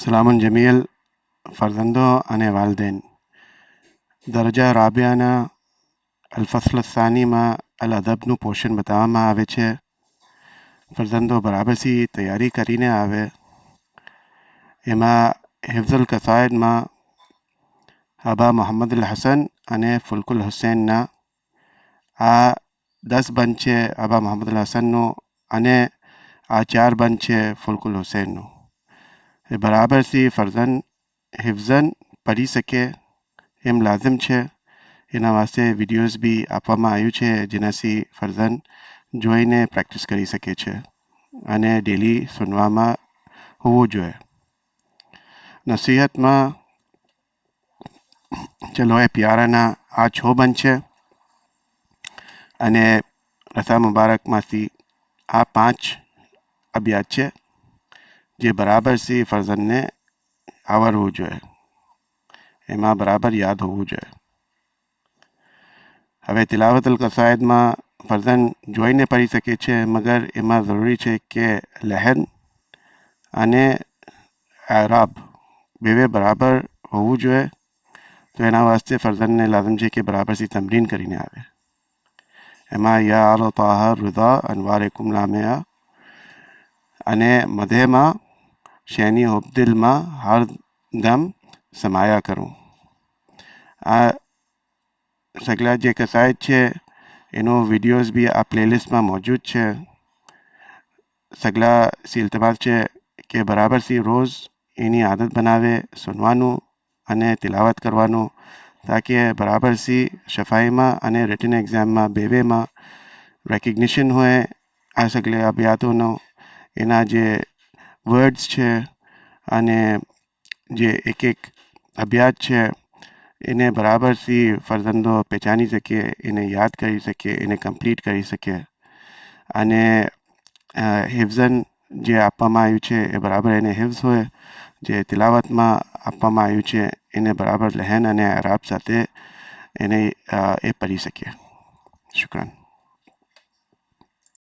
સલામુન જમીલ ફરજંદો અને વાલદેન દરજા રાબિયાના અલફસલ સાનીમાં અલ અદબનું પોર્શન બતાવવામાં આવે છે. ફરજંદો બરાબરથી તૈયારી કરીને આવે. એમાં હિફ્ઝુલ કસાયદમાં અબા મોહમ્મદ અલ હસન અને ફુલકુલ હુસૈનના આ 10 બંધ છે અબા મોહમ્મદ અલ હસનનું અને આ 4 બંધ છે ફુલકુલ હુસૈનનું. એ બરાબરથી ફરજન હિફ્ઝન પઢી શકે એમ લાઝમ છે. એના વાસ્તે વિડીયોઝ બી આપવામાં આવ્યું છે જેનાથી ફરજન જોઈને પ્રેક્ટિસ કરી શકે છે અને ડેલી સુનવામાં હોવું જોઈએ. નસીહતમાં ચલો એ પ્યારાના આ 6 બંધ છે અને રસા મુબારકમાંથી આ 5 અભ્યાસ છે જે બરાબરથી ફરજનને આવડવું જોઈએ. એમાં બરાબર યાદ હોવું જોઈએ. હવે તિલાવતુલ કસાયદમાં ફરજન જોઈને પઢી શકે છે મગર એમાં જરૂરી છે કે લહેન અને એરાબ બેવે બરાબર હોવું જોઈએ. તો એના વાસ્તે ફરજનને લાઝમ છે કે બરાબરથી તમરીન કરીને આવે. એમાં યા આલો તાહર રુદા અનવારે કુમલામેયા અને મધેમાં શેની હોબદિલમાં હર દમ સમાયા કરું. આ સગલા જે કસાયદ છે એનો વિડીયોઝ બી આ પ્લેલિસ્ટમાં મોજૂદ છે. સગલા ઇલ્તમાસ છે કે બરાબરથી રોજ એની આદત બનાવે સુનવાનું અને તિલાવત કરવાનું તાકે બરાબરથી શફાઈમાં અને રિટન એક્ઝામમાં બેવેમાં રેકગ્નિશન હોય. આ સગલે અભ્યાતોનો એના જે વર્ડ્સ છે અને જે એક અભ્યાસ છે એને બરાબરથી ફરજંદો પહેચાની શકે, એને યાદ કરી શકે, એને કમ્પ્લીટ કરી શકે અને હિફ્ઝન જે આપવામાં આવ્યું છે એ બરાબર એને હિફ્ઝ હોય. જે તિલાવતમાં આપવામાં આવ્યું છે એને બરાબર લહેન અને એરાબ સાથે એને એ પઢી શકે. શુક્રાન.